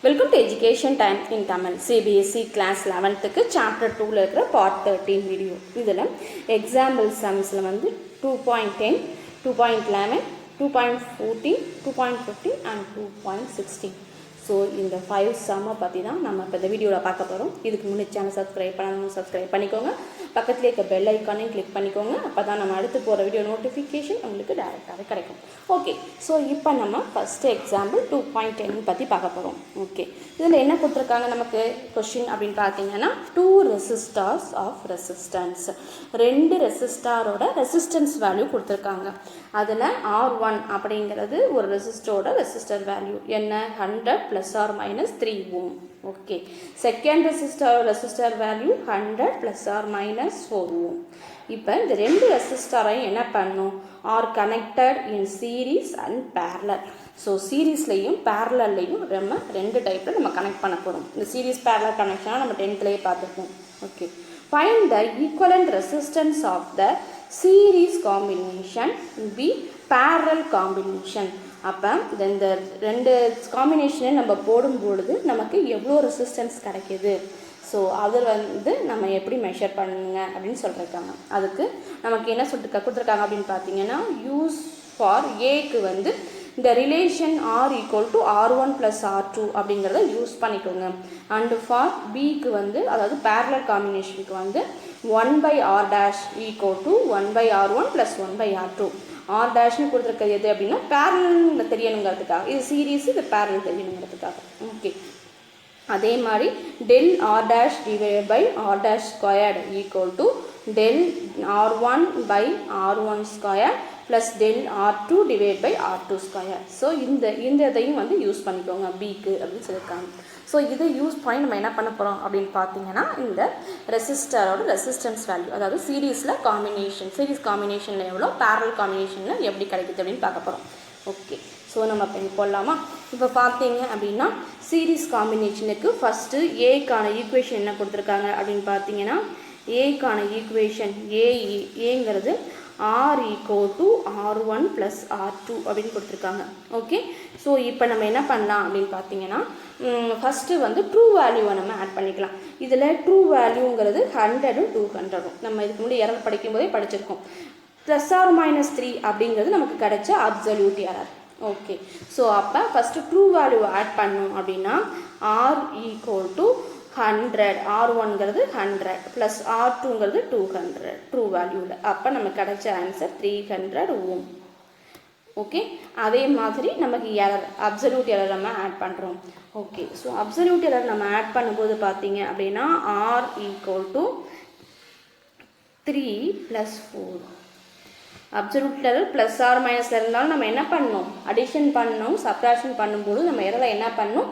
Welcome to education time in Tamil. CBSE class 11க்கு chapter 2ல் இருக்கிற பார்ட் 13 வீடியோ. இதில் எக்ஸாம்பிள் சம்ஸில் வந்து 2.10, 2.11, 2.14, 2.15 அண்ட் 2.16. ஸோ இந்த 5 சம்மை பற்றி தான் நம்ம இப்போ இந்த வீடியோவில் பார்க்க போகிறோம். இதுக்கு முன்னாடி சேனல் சப்ஸ்கிரைப் பண்ணணும், சப்ஸ்கிரைப் பண்ணிக்கோங்க. பக்கத்துலேயே இருக்க பெல் ஐக்கானையும் கிளிக் பண்ணிக்கோங்க. அப்போ தான் நம்ம அடுத்து போகிற வீடியோ நோட்டிஃபிகேஷன் உங்களுக்கு டேரெக்டாகவே கிடைக்கும். ஓகே, ஸோ இப்போ நம்ம ஃபஸ்ட்டு எக்ஸாம்பிள் 2.10 பற்றி பார்க்க போகிறோம். ஓகே, இதில் என்ன கொடுத்துருக்காங்க நமக்கு கொஷின் அப்படின்னு பார்த்தீங்கன்னா 2 ரெசிஸ்டார்ஸ் ஆஃப் ரெசிஸ்டன்ஸ், 2 ரெசிஸ்டாரோட ரெசிஸ்டன்ஸ் வேல்யூ கொடுத்துருக்காங்க. அதில் R1 அப்படிங்கிறது ஒரு ரெசிஸ்டரோட ரெசிஸ்டர் வேல்யூ என்ன, 100 + or - 3 ohm. Okay, second resistor value 100 + or - 4 ohm. இப்போ இந்த 2 ரெசிஸ்டரையும் என்ன பண்ணும், are connected in series and parallel. So சீரீஸ்லையும் பேரலல்லையும் நம்ம 2 டைப்பில் நம்ம கனெக்ட் பண்ண போகிறோம். இந்த சீரீஸ் பேரலல் கனெக்ஷனாக நம்ம 10th பார்த்துருக்கோம். Okay, find the equivalent resistance of the series combination B parallel combination. அப்போ இந்த 2 காம்பினேஷனை நம்ம போடும்பொழுது நமக்கு எவ்வளோ ரெசிஸ்டன்ஸ் கிடைக்கிது, ஸோ அதில் வந்து நம்ம எப்படி மெஷர் பண்ணுங்க அப்படின்னு சொல்லியிருக்காங்க. அதுக்கு நமக்கு என்ன கொடுத்துருக்காங்க அப்படின்னு பார்த்தீங்கன்னா, யூஸ் ஃபார் ஏக்கு வந்து இந்த ரிலேஷன் R = R1 + R2 அப்படிங்கிறத யூஸ் பண்ணிக்கோங்க. அண்டு ஃபார் பிக்கு வந்து அதாவது பேரலல் காம்பினேஷனுக்கு வந்து 1/R' = 1/R1 + 1/R2. R' கொடுத்துருக்கிறது எது அப்படின்னா பேரலல் தெரியணுங்கிறதுக்காக, இது சீரீஸ், இது பேரலல் தெரியணுங்கிறதுக்காக. ஓகே, அதே மாதிரி ∆R' / R'² = ∆R1/R1² + ∆R2 / R2². So இந்த இதையும் வந்து யூஸ் பண்ணிக்கோங்க பிக்கு அப்படின்னு சொல்லியிருக்காங்க. ஸோ இதை யூஸ் பண்ணி நம்ம என்ன பண்ண போகிறோம் அப்படின்னு பார்த்தீங்கன்னா, இந்த ரெசிஸ்டரோட ரெசிஸ்டன்ஸ் வேல்யூ, அதாவது சீரீஸ் காம்பினேஷனில் எவ்வளோ, பேரலல் காம்பினேஷனில் எப்படி கிடைக்குது அப்படின்னு பார்க்க போகிறோம். ஓகே, ஸோ நம்ம இப்போ போடலாமா? இப்போ பார்த்தீங்க அப்படின்னா சீரீஸ் காம்பினேஷனுக்கு ஃபஸ்ட்டு ஏக்கான ஈக்குவேஷன் என்ன கொடுத்துருக்காங்க அப்படின்னு பார்த்தீங்கன்னா, ஏக்கான ஈக்குவேஷன் ஏங்கிறது R = R1 + R2 அப்படின்னு கொடுத்துருக்காங்க. ஓகே, ஸோ இப்போ நம்ம என்ன பண்ணலாம் அப்படின்னு பார்த்தீங்கன்னா, ஃபஸ்ட்டு வந்து ட்ரூ வேல்யூவை நம்ம ஆட் பண்ணிக்கலாம். இதில் ட்ரூ வேல்யூங்கிறது 100ம் 200ம் நம்ம இதுக்கு முன்னாடி எரர் படிக்கும்போதே படிச்சிருக்கோம். + or -3 அப்படிங்கிறது நமக்கு கிடைச்ச அப்சல்யூட் எரர். ஓகே, ஸோ அப்போ ஃபஸ்ட்டு ட்ரூ வேல்யூவை ஆட் பண்ணோம் அப்படின்னா R = 100, R1ங்கிறது 100 + R2ங்கிறது 200 ட்ரூ வேல்யூவில். அப்போ நமக்கு கிடைச்ச ஆன்சர் 300 ohm. ஓகே, அதே மாதிரி நமக்கு எரர், அப்சல்யூட் எரர் நம்ம ஆட் பண்ணுறோம். ஓகே, ஸோ அப்சல்யூட் எரர் நம்ம ஆட் பண்ணும்போது பார்த்தீங்க அப்படின்னா R = 3 + 4. அப்சல்யூட் எரர் + or - இருந்தாலும் நம்ம என்ன பண்ணணும், அடிஷன் பண்ணணும், சப்ட்ராக்ஷன் பண்ணும்போது நம்ம எரரை என்ன பண்ணணும்,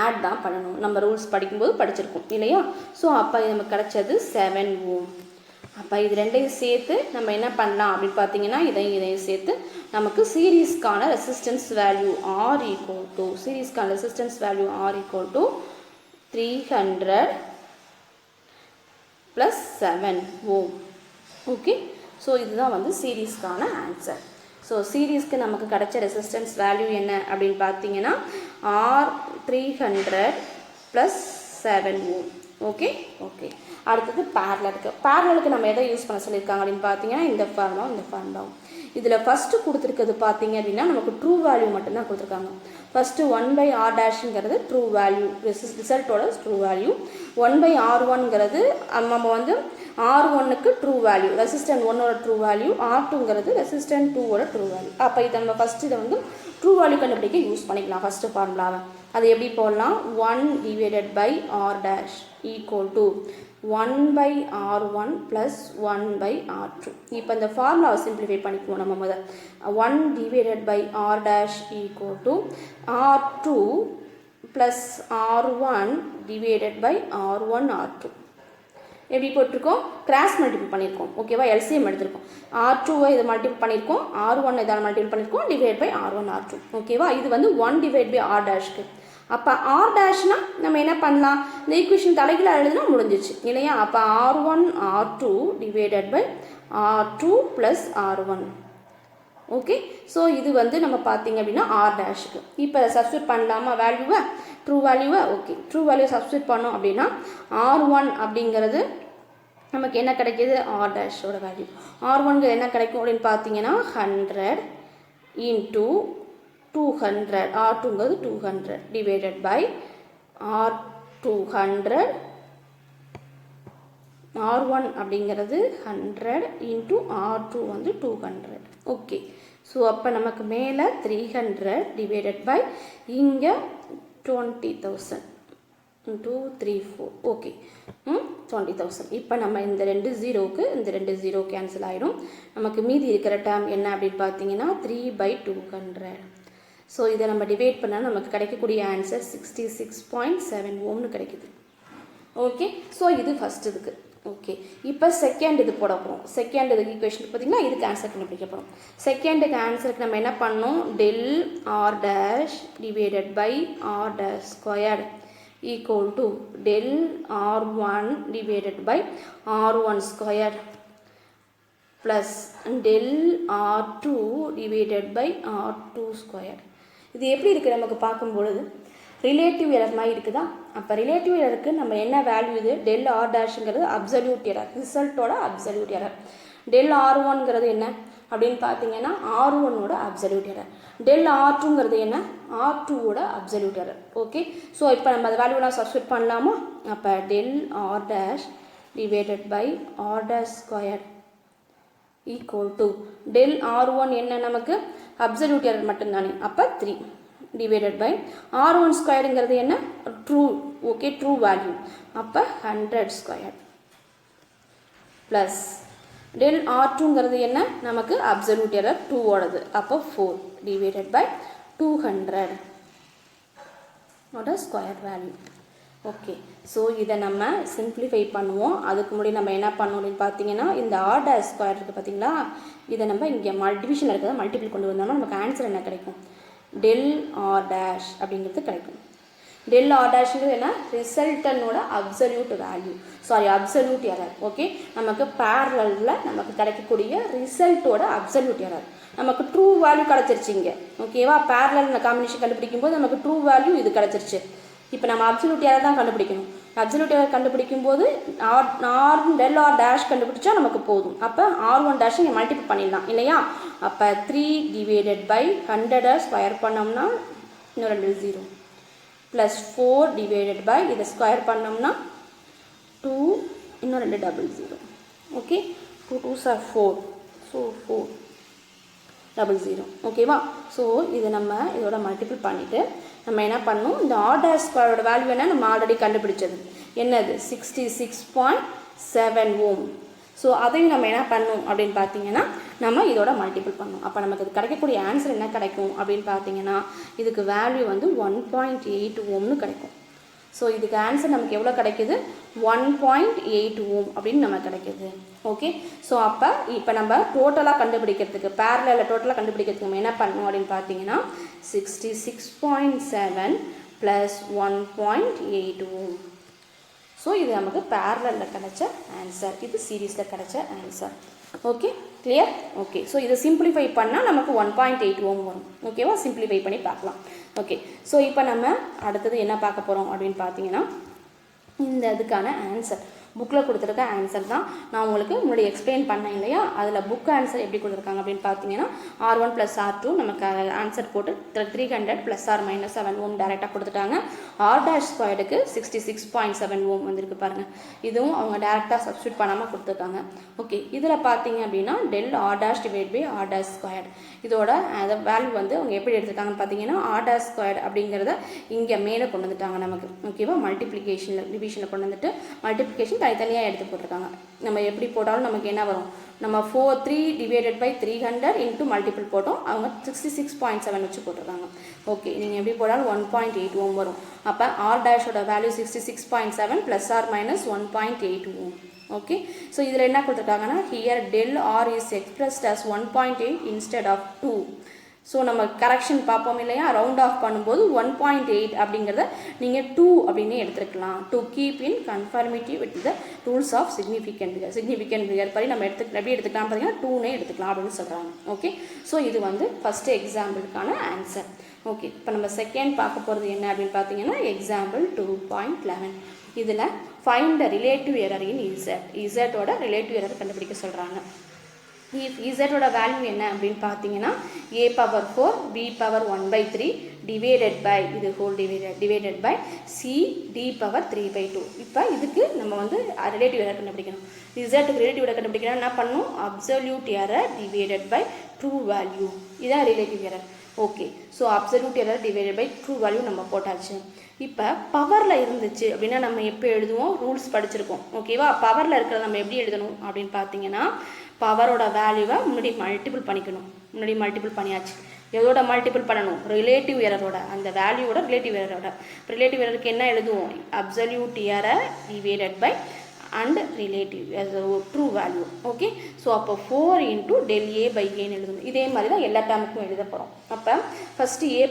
ஆட் தான் பண்ணணும். நம்ம ரூல்ஸ் படிக்கும்போது படிச்சிருக்கோம் இல்லையா? ஸோ அப்போ இது நமக்கு கிடைச்சது 7 ohm. அப்போ இது ரெண்டையும் சேர்த்து நம்ம என்ன பண்ணலாம் அப்படின்னு பார்த்தீங்கன்னா, இதையும் சேர்த்து நமக்கு சீரீஸ்க்கான ரெசிஸ்டன்ஸ் வேல்யூ R = சீரீஸ்க்கான resistance value R = 300 + 7 ohm. Okay, so இதுதான் வந்து சீரீஸ்க்கான ஆன்சர். ஸோ சீரீஸ்க்கு நமக்கு கிடைச்ச ரெசிஸ்டன்ஸ் வேல்யூ என்ன அப்படின்னு பார்த்தீங்கன்னா R 300 + 7 ohm. ஓகே, அடுத்தது பேரலலுக்கு நம்ம எதை யூஸ் பண்ண சொல்லியிருக்காங்க அப்படின்னு பார்த்தீங்கன்னா, இந்த ஃபார்முலா. இதில் ஃபஸ்ட்டு கொடுத்துருக்கிறது பார்த்தீங்க அப்படின்னா நமக்கு ட்ரூ வேல்யூ மட்டும்தான் கொடுத்துருக்காங்க. ஃபஸ்ட்டு 1/R' ட்ரூ வேல்யூ, ரிசல்ட்டோட ட்ரூ வேல்யூ. 1/R1ங்கிறது நம்ம வந்து R1க்கு ட்ரூ வேல்யூ, ரெசிஸ்டன்ட் 1ஓட ட்ரூ வேல்யூ. R2ங்கிறது ரெசிஸ்டன்ட் 2ஓட ட்ரூ வேல்யூ. அப்போ இதை நம்ம ஃபஸ்ட்டு இதை வந்து ட்ரூ வேல்யூ கண்டுபிடிக்க யூஸ் பண்ணிக்கலாம். ஃபஸ்ட்டு ஃபார்முலாவை அது எப்படி போடலாம், 1/R' = 1/R1 + 1/R2. இப்போ இந்த ஃபார்முலாவை சிம்பிளிஃபை பண்ணிக்குவோம் நம்ம முதல். 1/R' = R2 + R1 / R1R2. எப்படி போட்டிருக்கோம், கிராஸ் மல்டிபிள் பண்ணியிருக்கோம். ஓகேவா, எல்சிஎம் எடுத்திருக்கோம். R2வை இதை மல்டிபிள் பண்ணியிருக்கோம், R1 இதை மல்டிபிள் பண்ணியிருக்கோம், /R1R2. ஓகேவா, இது வந்து 1/R'. அப்போ R' நம்ம என்ன பண்ணலாம், இந்த ஈக்குவேஷன் தலைகீழ எழுதுனா முடிஞ்சிச்சு இல்லையா? அப்போ R1R2 / R2 + R1. Okay. So இது வந்து நம்ம பார்த்தீங்க அப்படின்னா ஆர் டேஷுக்கு. இப்போ சப்ஸ்டியூட் பண்ணலாமா வேல்யூவை, ட்ரூ வேல்யூவை? ஓகே, ட்ரூ வேல்யூ சப்ஸ்டியூட் பண்ணோம் அப்படின்னா R1 அப்படிங்கிறது நமக்கு என்ன கிடைக்கிது, ஆர் டேஷோட வேல்யூ. R1ங்கிறது என்ன கிடைக்கும் அப்படின்னு பார்த்தீங்கன்னா 100 into 200, R2ங்கிறது 200 divided by R200, R1 அப்படிங்கிறது 100 இன்ட்டு R2 வந்து 200. ஓகே. ஸோ அப்போ நமக்கு மேலே 300 டிவைடட் பை இங்கே 20,000 2 3 4. ஓகே, 20,000. இப்போ நம்ம இந்த 2 ஜீரோவுக்கு இந்த 2 ஜீரோ கேன்சல் ஆகிடும். நமக்கு மீதி இருக்கிற டேர்ம் என்ன அப்படின்னு பார்த்தீங்கன்னா 3/200. ஸோ இதை நம்ம டிவைட் பண்ணால் நமக்கு கிடைக்கக்கூடிய ஆன்சர் 66.7 ஓம்னு கிடைக்குது. ஓகே. ஸோ இது ஃபஸ்ட் இதுக்கு. ஓகே. இப்போ செகண்ட் இது போட போகிறோம். செகண்ட் இதுக்கு ஈக்குவேஷன் பார்த்தீங்கன்னா இதுக்கு ஆன்சர் கண்டுபிடிக்க போகிறோம். செகண்டுக்கு ஆன்சருக்கு நம்ம என்ன பண்ணோம், del R dash divided by R dash squared equal to del R1 divided by R1 square plus del R2 divided by R2 square. இது எப்படி இருக்குது நமக்கு பார்க்கும்பொழுது ரிலேட்டிவ் எரர் மாதிரி இருக்குதா? அப்போ ரிலேட்டிவ் எரருக்கு நம்ம என்ன வேல்யூ, இது டெல் ஆர் டேஷுங்கிறது அப்சல்யூட் எரர், ரிசல்ட்டோட அப்சல்யூட் எரர். டெல் R1ங்கிறது என்ன அப்படின்னு பார்த்தீங்கன்னா R1ஓட அப்சல்யூட் எரர். டெல் R2ங்கிறது என்ன, R2ஓட அப்சல்யூட் எரர். ஓகே. ஸோ இப்போ நம்ம அந்த வேல்யூலாம் சப்ஸ்டியூட் பண்ணலாமா? அப்போ del R dash divided by R dash square equal to del R1 என்ன நமக்கு அப்சல்யூட் எரர் மட்டும்தானே, அப்போ 3 டிவைடட் பை R1 ஸ்கொயருங்கிறது என்ன, ட்ரூ. ஓகே, ட்ரூ வேல்யூ, அப்போ 100 ஸ்கொயர் ப்ளஸ் டெல் R2ங்கிறது என்ன நமக்கு அப்சல்யூட் எரர் 2ஓடது, அப்போ 4 டிவைடட் பை 200 ஓட ஸ்கொயர் வேல்யூ. ஓகே. ஸோ இதை நம்ம சிம்பிளிஃபை பண்ணுவோம். அதுக்கு முன்னாடி நம்ம என்ன பண்ணணும் அப்படின்னு பார்த்தீங்கன்னா இந்த ஆர் டேஷ் ஸ்கொயர் இருக்குது பார்த்தீங்களா, இதை நம்ம இங்கே டிவிஷன் இருக்கிறத மல்டிபிள் கொண்டு வந்தோம்னா நமக்கு ஆன்சர் என்ன கிடைக்கும், டெல் ஆர் டேஷ் அப்படிங்கிறது கிடைக்கும். டெல் ஆர் டேஷ்ங்கிறது என்ன, ரிசல்டனோட absolute value, sorry absolute error. Okay. நமக்கு பேரலில் நமக்கு கிடைக்கக்கூடிய ரிசல்ட்டோட அப்சல்யூட் எரர். நமக்கு ட்ரூ வேல்யூ கிடச்சிருச்சிங்க. ஓகேவா, பேரலில் காம்பினேஷன் கண்டுபிடிக்கும் போது நமக்கு ட்ரூ வேல்யூ இது கிடச்சிருச்சு. இப்போ நம்ம அப்சல்யூட் எரர் தான் கண்டுபிடிக்கணும். அப்சல்யூட் எரர் கண்டுபிடிக்கும் போது டெல் ஆர் டேஷ் கண்டுபிடிச்சா நமக்கு போதும். அப்போ R1 டேஷ் இங்கே மல்டிபிள் பண்ணிடலாம் இல்லையா. அப்போ 3 டிவைடட் பை 100 ஸ்கொயர் பண்ணோம்னா இன்னும் 2 0 ப்ளஸ் 4 டிவைடட் பை இதை ஸ்கொயர் பண்ணோம்னா 2 இன்னும் 2 00. Okay, 2 2s are 4, so 4 00. ஓகேவா. ஸோ இதை நம்ம இதோட மல்டிபிள் பண்ணிவிட்டு நம்ம என்ன பண்ணணும், இந்த ஆர் டேஷ் ஸ்கொயரோட வேல்யூ என்ன நம்ம ஆல்ரெடி கண்டுபிடிச்சது என்னது 66.7 ஓம். ஸோ அதையும் நம்ம என்ன பண்ணணும் அப்படின்னு பார்த்தீங்கன்னா நம்ம இதோட மல்டிபிள் பண்ணணும். அப்போ நமக்கு இது கிடைக்கக்கூடிய ஆன்சர் என்ன கிடைக்கும் அப்படின்னு பார்த்தீங்கன்னா இதுக்கு வேல்யூ வந்து 1.8 ஓம்னு கிடைக்கும். ஸோ இதுக்கு ஆன்சர் நமக்கு எவ்வளோ கிடைக்குது, 1.8 ஓம் அப்படின்னு நமக்கு கிடைக்குது. ஓகே. ஸோ இப்போ நம்ம டோட்டலாக கண்டுபிடிக்கிறதுக்கு பேரலில் டோட்டலாக கண்டுபிடிக்கிறதுக்கு நம்ம என்ன பண்ணணும் அப்படின்னு பார்த்தீங்கன்னா 66.7 ப்ளஸ் 1.8 ஓம். ஸோ இது நமக்கு பேரலில் கிடைச்ச ஆன்சர், இது சீரீஸில் கிடைச்ச answer. Okay, clear. Okay. So இதை சிம்பிளிஃபை பண்ணால் நமக்கு 1.8 ஓம் வரும். ஓகேவா, சிம்பிளிஃபை பண்ணி பார்க்கலாம். ஓகே. ஸோ இப்போ நம்ம அடுத்தது என்ன பார்க்க போகிறோம் அப்படின்னு பார்த்தீங்கன்னா இந்த இதுக்கான ஆன்சர் புக்கில் கொடுத்துருக்க ஆன்சர் தான் நான் உங்களுக்கு முன்னாடி எக்ஸ்பிளைன் பண்ணேன் இல்லையா. அதில் புக் ஆன்சர் எப்படி கொடுத்துருக்காங்க அப்படின்னு பார்த்தீங்கன்னா R1 + R2 நமக்கு ஆன்சர் போட்டு 300 ± 7 ஓம் டேரெக்டாக கொடுத்துட்டாங்க. ஆர் டேஷ் ஸ்கொயருக்கு 66.7 ஓம் வந்திருக்கு பாருங்கள். இதுவும் அவங்க டேரெக்டாக சப்ஸ்டியூட் பண்ணாமல் கொடுத்துருக்காங்க. ஓகே. இதில் பார்த்தீங்க அப்படின்னா del R dash divide by R dash square இதோட வேல்யூ வந்து அவங்க எப்படி எடுத்துருக்காங்கன்னு பார்த்தீங்கன்னா ஆர் டேஷ் ஸ்கொயர் அப்படிங்கிறத இங்கே மேலே கொண்டு வந்துட்டாங்க நமக்கு. ஓகேவா, மல்டிப்ளிகேஷனில் டிவிஷனில் கொண்டு வந்துட்டு மல்டிப்ளிகேஷன் தனித்தனியாக எடுத்து போட்டிருக்காங்க. நம்ம எப்படி போட்டாலும் நமக்கு என்ன வரும், நம்ம 3 டிவைடட் பை 300 இன்ட்டு மல்டிபிள் போட்டோம், அவங்க 66.7 வச்சு போட்டிருக்காங்க. ஓகே, நீங்கள் எப்படி போட்டாலும் 1.8 ஓம் வரும். அப்போ ஆர் டேஷோட வேல்யூ 66.7 ± 1.8 ஓம். ஓகே. ஸோ இதில் என்ன கொடுத்துருக்காங்கன்னா here del R is expressed as 1.8 instead of 2. So நம்ம கரெக்ஷன் பார்ப்போம் இல்லையா, ரவுண்ட் ஆஃப் பண்ணும்போது 1.8 அப்படிங்கிறத நீங்கள் 2 அப்படின்னு எடுத்துருக்கலாம். To keep in conformity with the rules of significant figure படி நம்ம எப்படி எடுத்துக்கலாம் பார்த்தீங்கன்னா 2னே எடுத்துக்கலாம் அப்படின்னு சொல்கிறாங்க. ஓகே, ஸோ இது வந்து ஃபஸ்ட்டு எக்ஸாம்பிளுக்கான ஆன்சர். ஓகே, இப்போ நம்ம செகண்ட் பார்க்க போகிறது என்ன அப்படின்னு பார்த்தீங்கன்னா எக்ஸாம்பிள் 2.11. இதில் find the relative error in இசட்டோட ரிலேட்டிவ் எரர் கண்டுபிடிக்க சொல்கிறாங்க. இசட்டோட வேல்யூ என்ன அப்படின்னு பார்த்தீங்கன்னா a⁴ b⁴ 1/3 டிவைடட் பை இது whole divided by c d⁴ 3/2. இப்போ இதுக்கு நம்ம வந்து ரிலேட்டிவ் எரர் கண்டுபிடிக்கணும். இசட்டுக்கு ரிலேட்டிவ் எரர் கண்டுபிடிக்கணும் என்ன பண்ணணும், absolute error divided by true value, இதான் relative error. Okay, so absolute error divided by true value நம்ம போட்டாச்சு. இப்போ பவரில் இருந்துச்சு அப்படின்னா நம்ம எப்போ எழுதுவோம், ரூல்ஸ் படிச்சிருக்கோம். ஓகேவா, பவரில் இருக்கிறத நம்ம எப்படி எழுதணும் அப்படின்னு பார்த்தீங்கன்னா பவரோட வேல்யூவை முன்னாடி மல்டிபிள் பண்ணிக்கணும். முன்னாடி மல்டிபிள் பண்ணியாச்சு, எதோட மல்டிபிள் பண்ணணும், ரிலேட்டிவ் எரரோட, அந்த வேல்யூவோட ரிலேட்டிவ் எரரோட. ரிலேட்டிவ் எரருக்கு என்ன எழுதுவோம், absolute error divided by and relative as a true value. Okay, so அப்போ 4 into del a by a எழுதணும். இதே மாதிரி தான் எல்லா டேமுக்கும் எழுத போகிறோம். அப்போ first a⁴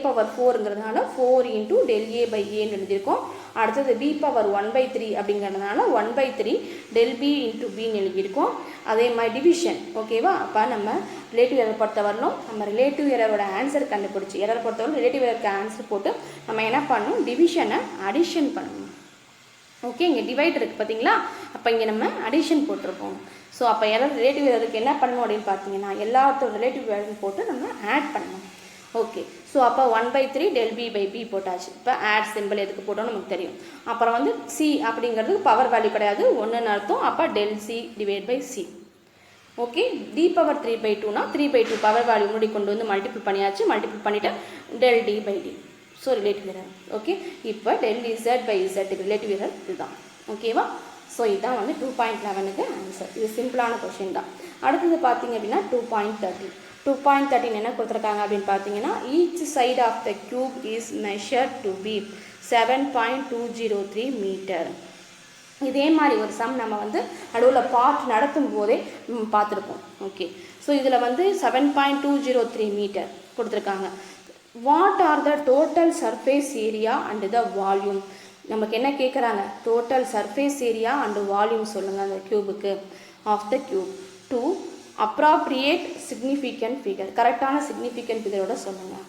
(4) into del a by a எழுதியிருக்கோம். அடுத்தது b⁴ 1/3 அப்படிங்கிறதுனால 1/3 del b into b எழுதியிருக்கோம். அதே மாதிரி டிவிஷன். ஓகேவா, அப்போ நம்ம ரிலேட்டிவ் எரர் பொறுத்த வரணும், நம்ம ரிலேட்டிவ் எரரோட ஆன்சர் கண்டுபிடிச்சி, எரர் பொறுத்தவரை ரிலேட்டிவ் எரருக்கு ஆன்சர் போட்டு நம்ம என்ன பண்ணணும், டிவிஷனை அடிஷன் பண்ணணும். ஓகே, இங்கே டிவைட் இருக்குது பார்த்தீங்களா, அப்போ இங்கே நம்ம அடிஷன் போட்டிருக்கோம். ஸோ அப்போ எரர் ரிலேட்டிவ் எரருக்கு என்ன பண்ணணும் அப்படின்னு பார்த்தீங்கன்னா எல்லாத்தோட ரிலேட்டிவ் எரர் போட்டு நம்ம ஆட் பண்ணணும். ஓகே, ஸோ அப்போ 1/3 del b by b போட்டாச்சு. இப்போ ஆட் சிம்பிள் எதுக்கு போட்டோம்னு நமக்கு தெரியும். அப்புறம் வந்து சி அப்படிங்கிறது பவர் வேல்யூ கிடையாது, ஒன்றுன்னு அர்த்தம். அப்போ del c divide by c. Okay, d⁴ 3/2 power value முன்னாடி கொண்டு வந்து மல்டிபிள் பண்ணியாச்சு. மல்டிபிள் பண்ணிவிட்டு del d by d. So relative error. Okay, இப்போ del z by z relative error இதுதான். ஓகேவா, ஸோ இதுதான் வந்து 2.11க்கு ஆன்சர். இது சிம்பிளான கொஷின் தான். அடுத்தது பார்த்தீங்க அப்படின்னா 2.13 என்ன கொடுத்துருக்காங்க அப்படின்னு பார்த்தீங்கன்னா each side of the cube is measured to be 7.203 metre. இதே மாதிரி ஒரு சம் நம்ம வந்து நடுவில் பார்ட் நடத்தும் போதே பார்த்துருப்போம். ஓகே, ஸோ இதில் வந்து 7.203 மீட்டர் கொடுத்துருக்காங்க. What are the total surface area and the volume. நமக்கு என்ன கேட்குறாங்க, total surface area and volume சொல்லுங்கள் அந்த கியூபுக்கு of the cube. To appropriate significant figure, கரெக்டான சிக்னிஃபிகன்ட் ஃபிகரோட சொல்லுங்கள்.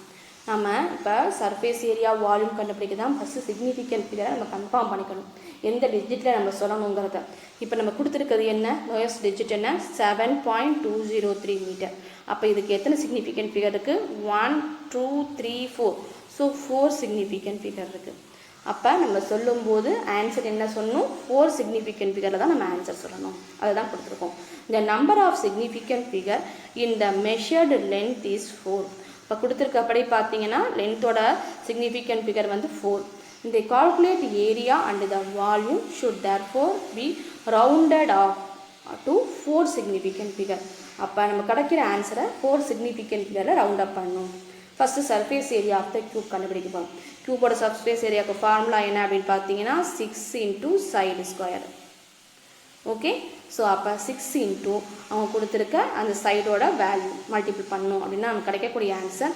நம்ம இப்போ சர்ஃபேஸ் ஏரியா வால்யூம் கண்டுபிடிக்க தான் ஃபஸ்ட்டு சிக்னிஃபிகன்ட் ஃபிகரை நம்ம கன்ஃபார்ம் பண்ணிக்கணும், எந்த டிஜிட்டில் நம்ம சொல்லணுங்கிறத. இப்போ நம்ம கொடுத்துருக்கிறது என்ன, லோயஸ்ட் டிஜிட் என்ன, 7.203 மீட்டர். அப்போ இதுக்கு எத்தனை சிக்னிஃபிகன்ட் ஃபிகர் இருக்குது, 1 2 3 4. ஸோ 4 சிக்னிஃபிகன்ட் ஃபிகர் இருக்குது. அப்போ நம்ம சொல்லும்போது ஆன்சர் என்ன சொல்லணும், 4 சிக்னிஃபிகன்ட் ஃபிகரில் தான் நம்ம ஆன்சர் சொல்லணும். அதை தான் கொடுத்துருக்கோம். இந்த number of significant figure in the measured length is 4. இப்போ கொடுத்துருக்கப்படி பார்த்தீங்கன்னா லென்த்தோட சிக்னிஃபிகன்ட் ஃபிகர் வந்து 4. இந்த calculate area and the volume should therefore be rounded off to 4 significant figure. அப்போ நம்ம கிடைக்கிற ஆன்சரை 4 சிக்னிஃபிகன்ட் ஃபிகரில் ரவுண்ட் அப் பண்ணணும். First surface area of the cube கண்டுபிடிக்க போகிறோம். கியூபோட சர்ஃபேஸ் ஏரியாவுக்கு ஃபார்முலா என்ன அப்படின்னு பார்த்தீங்கன்னா 6 into side square. Okay, so அப்போ 6 into அவங்க கொடுத்துருக்க அந்த சைடோட வேல்யூ மல்டிபிள் பண்ணணும் அப்படின்னா நமக்கு கிடைக்கக்கூடிய ஆன்சர்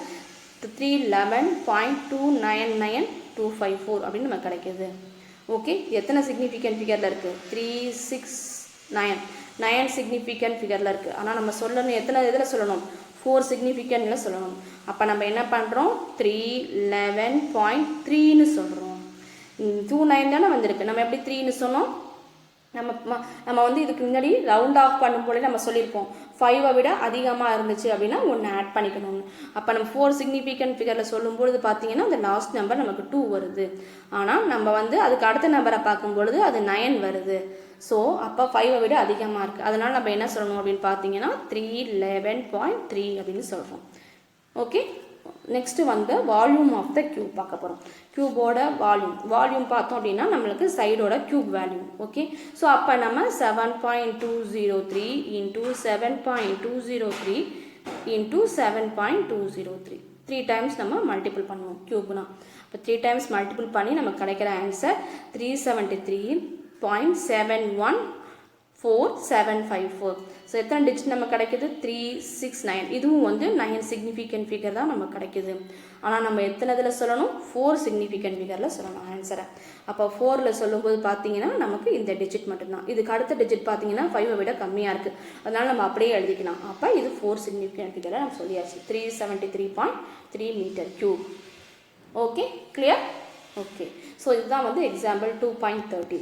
311.299254 அப்படின்னு நமக்கு கிடைக்கிது. ஓகே, எத்தனை சிக்னிஃபிகன்ட் ஃபிகரில் இருக்குது, 3 6 9 சிக்னிஃபிகன்ட் ஃபிகரில் இருக்குது. ஆனால் நம்ம சொல்லணும் எத்தனை இதில் சொல்லணும், 4 சிக்னிஃபிகன்ட்ல சொல்லணும். அப்போ நம்ம என்ன பண்ணுறோம், 311.3ன்னு சொல்கிறோம். 29 தானே வந்திருக்கு, நம்ம எப்படி 3ன்னு சொன்னோம், நம்ம வந்து இதுக்கு முன்னாடி ரவுண்ட் ஆஃப் பண்ணும்போது நம்ம சொல்லியிருப்போம் 5 விட அதிகமாக இருந்துச்சு அப்படின்னா ஒன்று ஆட் பண்ணிக்கணும்னு. அப்போ நம்ம 4 சிக்னிஃபிகன்ட் ஃபிகரில் சொல்லும்பொழுது பார்த்தீங்கன்னா அந்த லாஸ்ட் நம்பர் நமக்கு 2 வருது. ஆனால் நம்ம வந்து அதுக்கு அடுத்த நம்பரை பார்க்கும்பொழுது அது 9 வருது. ஸோ அப்போ 5 விட அதிகமாக இருக்குது. அதனால் நம்ம என்ன சொல்லணும் அப்படின்னு பார்த்தீங்கன்னா 311.3 அப்படின்னு சொல்கிறோம். ஓகே, நெக்ஸ்ட்டு வந்து வால்யூம் ஆஃப் த கியூப் பார்க்க போகிறோம். கியூபோட வால்யூம் பார்த்தோம் அப்படின்னா நம்மளுக்கு சைடோட கியூப் வேல்யூ. ஓகே, ஸோ அப்போ நம்ம 7.203 into 7.203 into 7.203 3 டைம்ஸ் நம்ம மல்டிபிள் பண்ணுவோம் கியூப்னா. இப்போ 3 டைம்ஸ் மல்டிபிள் பண்ணி நமக்கு கிடைக்கிற ஆன்சர் 373.71 4754. ஸோ எத்தனை டிஜிட் நமக்கு கிடைக்குது? 369. இதுவும் வந்து 9 சிக்னிஃபிகண்ட் ஃபிகர் தான் நமக்கு கிடைக்குது. ஆனால் நம்ம எத்தனை இதில் சொல்லணும்? 4 சிக்னிஃபிகண்ட் ஃபிகரில் சொல்லணும் ஆன்சரை. அப்போ 4ல் சொல்லும்போது பார்த்தீங்கன்னா நமக்கு இந்த டிஜிட் மட்டும்தான். இதுக்கு அடுத்த டிஜிட் பார்த்தீங்கன்னா 5 விட கம்மியாக இருக்குது. அதனால் நம்ம அப்படியே எழுதிக்கலாம். அப்போ இது 4 சிக்னிஃபிகண்ட் ஃபிகரை நம்ம சொல்லியாச்சு. 373.3 metre cube. Okay, clear? Okay, so இதுதான் வந்து எக்ஸாம்பிள் 2.13.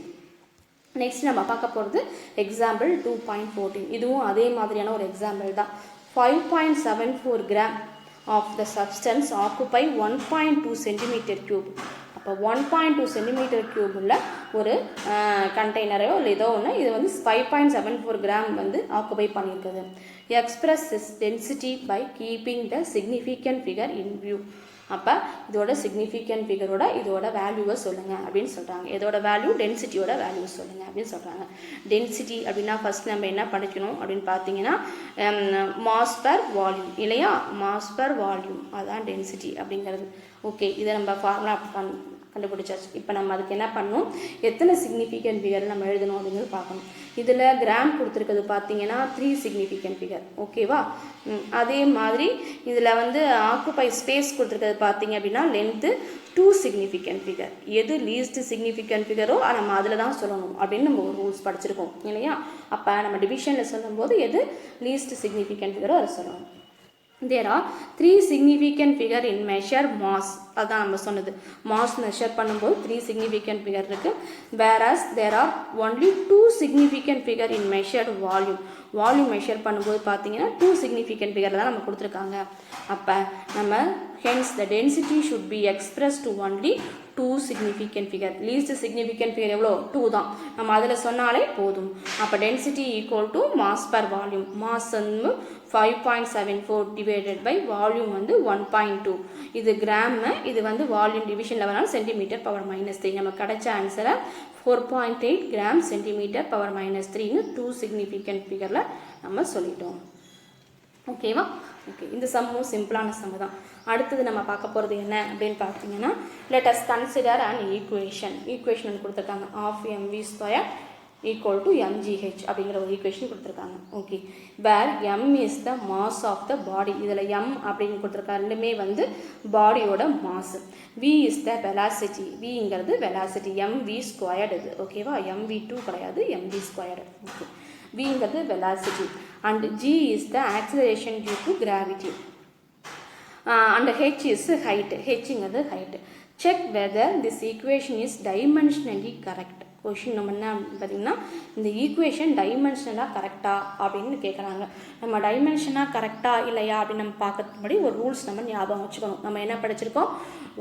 நெக்ஸ்ட் நம்ம பார்க்க போகிறது எக்ஸாம்பிள் 2.14. இதுவும் அதே மாதிரியான ஒரு எக்ஸாம்பிள் தான். 5.74 gram of the substance occupy 1.2 centimetre cube. அப்போ 1.2 சென்டிமீட்டர் கியூப் உள்ள ஒரு கண்டெய்னரோ இல்லை ஏதோ ஒன்று, இது வந்து 5.74 கிராம் வந்து ஆக்குப்பை பண்ணியிருக்குது. Express is density by keeping the significant figure in view. அப்போ இதோட சிக்னிஃபிகண்ட் ஃபிகரோட இதோட வேல்யூவை சொல்லுங்கள் அப்படின்னு சொல்கிறாங்க. இதோட வேல்யூ டென்சிட்டியோட வேல்யூ சொல்லுங்கள் அப்படின்னு சொல்கிறாங்க. டென்சிட்டி அப்படின்னா ஃபஸ்ட் நம்ம என்ன படிக்கணும் அப்படின்னு பார்த்தீங்கன்னா மாஸ் பர் வால்யூம் இல்லையா? மாஸ் பர் வால்யூம் அதுதான் டென்சிட்டி அப்படிங்கிறது. ஓகே, இதை நம்ம ஃபார்முலா கண்டுபிடிச்சாச்சு. இப்போ நம்ம அதுக்கு என்ன பண்ணணும்? எத்தனை சிக்னிஃபிகண்ட் ஃபிகர் நம்ம எழுதணும் அப்படிங்கிறது பார்க்கணும். இதில் கிராம் கொடுத்துருக்கிறது பார்த்தீங்கன்னா 3 சிக்னிஃபிகண்ட் ஃபிகர். ஓகேவா? அதே மாதிரி இதில் வந்து ஆக்குப்பை ஸ்பேஸ் கொடுத்துருக்கிறது பார்த்தீங்க அப்படின்னா லென்த்து 2 சிக்னிஃபிகண்ட் ஃபிகர். எது லீஸ்ட் சிக்னிஃபிகண்ட் ஃபிகரோ நம்ம அதில் தான் சொல்லணும் அப்படின்னு நம்ம ஒரு ரூல்ஸ் படிச்சிருக்கோம் இல்லையா? அப்போ நம்ம டிவிஷனில் சொல்லும்போது எது லீஸ்ட் சிக்னிஃபிகண்ட் ஃபிகரோ அதை சொல்லணும். There are 3 significant figure in measure mass. அதான் நம்ம சொன்னது. மாஸ் மெஷர் பண்ணும்போது 3 significant figure இருக்கு. Whereas there are only 2 significant figure in measured volume. Volume measure பண்ணும்போது பார்த்தீங்கன்னா 2 significant figure தான் நம்ம கொடுத்துருக்காங்க. அப்போ நம்ம hence the density should be expressed to only 2 significant figure. least significant figure எவ்வளோ? 2 தான். நம்ம அதில் சொன்னாலே போதும். அப்போ density equal to mass per volume. mass வந்து 5.74 divided by volume வந்து 1.2. இது கிராம், இது வந்து வால்யூம் டிவிஷனில் வரனால சென்டிமீட்டர் பவர் -3. நம்ம கிடைச்ச ஆன்சரை 4.8 கிராம் சென்டிமீட்டர் பவர் -3ன்னு 2 சிக்னிஃபிகண்ட் ஃபிகரில் நம்ம சொல்லிட்டோம். ஓகேவா? ஓகே, இந்த சம்மும் சிம்பிளான சம் தான். அடுத்தது நம்ம பார்க்க போகிறது என்ன அப்படின்னு பார்த்தீங்கன்னா let us consider an equation. Equation கொடுத்துருக்காங்க. half mv square equal to mgh அப்படிங்கிற ஒரு ஈக்குவேஷன் கொடுத்துருக்காங்க. Okay, where m is the mass of the body. இதில் m அப்படின்னு கொடுத்துருக்காங்க. ரெண்டுமே வந்து பாடியோட mass. v is the velocity. vங்கிறது velocity. mv ஸ்கொயர்டு இது. ஓகேவா? mv2 கிடையாது, mv ஸ்கொயர்டு. ஓகே, vங்கிறது velocity and g is the acceleration due to gravity and h is height. hங்கிறது height. Check whether this equation is dimensionally correct. Question நம்ம என்ன பார்த்தீங்கன்னா இந்த equation டைமென்ஷனலாக கரெக்டாக அப்படின்னு கேட்குறாங்க. நம்ம டைமென்ஷனாக கரெக்டாக இல்லையா அப்படின்னு நம்ம பார்க்கறதுபடி ஒரு ரூல்ஸ் நம்ம ஞாபகம் வச்சுக்கணும். நம்ம என்ன படிச்சிருக்கோம்?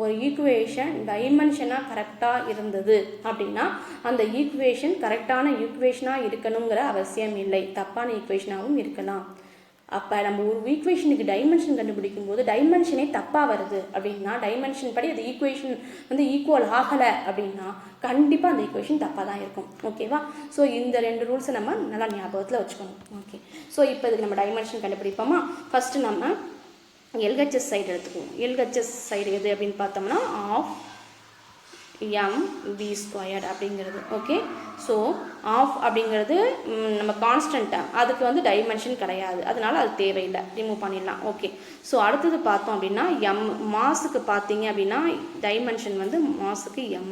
ஒரு ஈக்குவேஷன் டைமென்ஷனாக கரெக்டாக இருந்தது அப்படின்னா அந்த ஈக்குவேஷன் கரெக்டான ஈக்குவேஷனாக இருக்கணுங்கிற அவசியம் இல்லை, தப்பான ஈக்குவேஷனாகவும் இருக்கலாம். அப்போ நம்ம ஒரு ஈக்குவேஷனுக்கு டைமென்ஷன் கண்டுபிடிக்கும் போது டைமென்ஷனே தப்பாக வருது அப்படின்னா, டைமென்ஷன் படி அந்த ஈக்குவேஷன் வந்து ஈக்குவல் ஆகலை அப்படின்னா கண்டிப்பாக அந்த ஈக்குவேஷன் தப்பாக தான் இருக்கும். ஓகேவா? ஸோ இந்த 2 ரூல்ஸை நம்ம நல்லா ஞாபகத்தில் வச்சுக்கணும். ஓகே, ஸோ இப்போ இதுக்கு நம்ம டைமென்ஷன் கண்டுபிடிப்போமா? ஃபஸ்ட்டு நம்ம எல்ஹெச்எஸ் சைடு எடுத்துக்குவோம். எல்ஹெச்எஸ் சைடு எது அப்படின்னு பார்த்தோம்னா ஆஃப் mv ஸ்கொயர்டு அப்படிங்கிறது. ஓகே, ஸோ ஆஃப் அப்படிங்கிறது நம்ம கான்ஸ்டண்ட்டாக, அதுக்கு வந்து டைமென்ஷன் கிடையாது, அதனால அது தேவையில்லை, ரிமூவ் பண்ணிடலாம். ஓகே, ஸோ அடுத்தது பார்த்தோம் அப்படின்னா எம் மாஸுக்கு பார்த்தீங்க அப்படின்னா டைமென்ஷன் வந்து மாஸுக்கு எம்.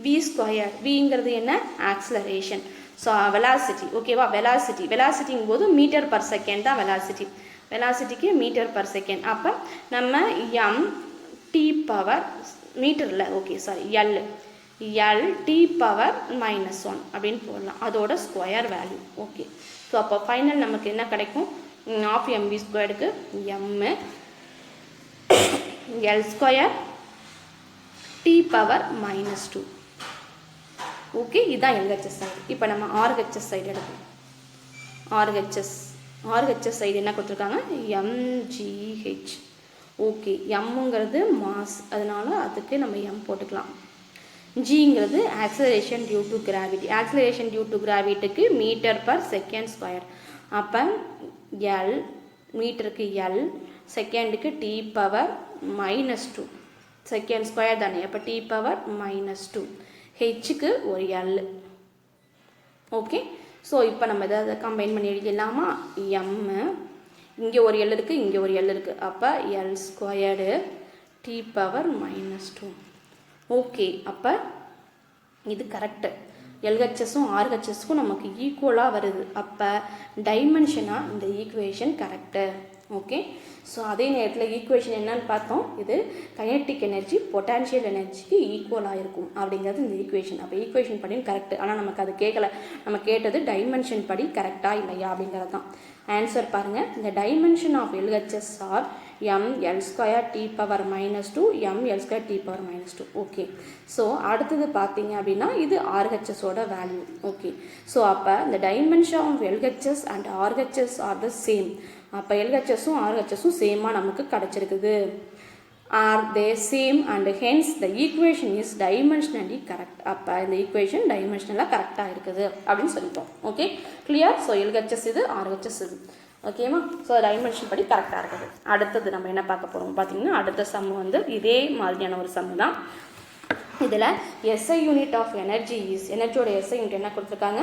வி ஸ்கொயர், விங்கிறது என்ன? ஆக்ஸலரேஷன். So velocity. ஓகேவா? வெலாசிட்டிங்கும் போது மீட்டர் பர் செகண்ட் தான் வெலாசிட்டி. வெலாசிட்டிக்கு மீட்டர் பர் செகண்ட். அப்போ நம்ம எம் டி பவர் மீட்டரில், okay sorry, L T power -1 அப்படின்னு போடலாம், அதோட ஸ்கொயர் வேல்யூ. ஓகே, ஸோ அப்போ ஃபைனல் நமக்கு என்ன கிடைக்கும்? ஆஃப் mv ஸ்கொயருக்கு M L square T power -2. Okay, இதுதான் எல்ஹெச்எஸ் சைடு. இப்போ நம்ம ஆர்ஹெச்எஸ் சைடு எடுப்போம். ஆர்ஹெச்எஸ் சைடு என்ன கொடுத்துருக்காங்க? mgh. ஓகே, எம்ங்கிறது மாஸ், அதனால அதுக்கு நம்ம எம் போட்டுக்கலாம். ஜிங்கிறது acceleration due to gravity. Acceleration due to கிராவிட்டிக்கு மீட்டர் பர் செகண்ட் ஸ்கொயர். அப்போ எல் மீட்டருக்கு எல், செகண்டுக்கு டி பவர் -2, செகண்ட் ஸ்கொயர் தானே, அப்போ டி பவர் -2. ஹெச்சுக்கு ஒரு எல். ஓகே, ஸோ இப்போ நம்ம இதை கம்பைன் பண்ணி எழுதிடலாமா? எம் இங்கே ஒரு எல் இருக்குது, இங்கே ஒரு எல் இருக்குது. அப்போ L squared T power -2. Okay, அப்போ இது கரெக்டு. எல்ஹெச்எஸும் ஆர்ஹெச்எஸ்க்கும் நமக்கு ஈக்குவலாக வருது. அப்போ டைமென்ஷனாக இந்த ஈக்குவேஷன் கரெக்டு. ஓகே, ஸோ அதே நேரத்தில் ஈக்குவேஷன் என்னன்னு பார்த்தோம், இது கைனெட்டிக் எனர்ஜி பொட்டான்ஷியல் எனர்ஜிக்கு ஈக்குவலாக இருக்கும் அப்படிங்கிறது இந்த ஈக்குவேஷன். அப்போ ஈக்குவேஷன் படி கரெக்டு. ஆனால் நமக்கு அது கேட்கல, நம்ம கேட்டது டைமென்ஷன் படி கரெக்டாக இல்லையா அப்படிங்கிறது தான். ஆன்சர் பாருங்கள், இந்த dimension of LHS are m l square t power -2 m l square t power -2. Okay, so அடுத்தது பார்த்தீங்க அப்படின்னா இது ஆர்ஹெச்எஸோட வேல்யூ. ஓகே, ஸோ அப்போ இந்த dimension of LHS and RHS are the same. அப்போ எல்ஹெச்எஸும் ஆர்ஹெச்எஸும் சேமாக நமக்கு கிடச்சிருக்குது. Are they same and hence the equation is dimensionally correct. அப்போ இந்த ஈக்குவேஷன் டைமென்ஷனலாக கரெக்டாக இருக்குது அப்படின்னு சொல்லிட்டோம். Okay, clear? ஸோ எல்ஹெச்எஸ் இது, ஆர்ஹெச்எஸ் இது. ஓகேவா? ஸோ டைமென்ஷன் படி கரெக்டாக இருக்குது. அடுத்தது நம்ம என்ன பார்க்க போகிறோம் பார்த்தீங்கன்னா, அடுத்த சம் வந்து இதே மாதிரியான ஒரு சம் தான். இதில் SI unit of energy is, எனர்ஜியோட எஸ்ஐ யூனிட் என்ன கொடுத்துருக்காங்க,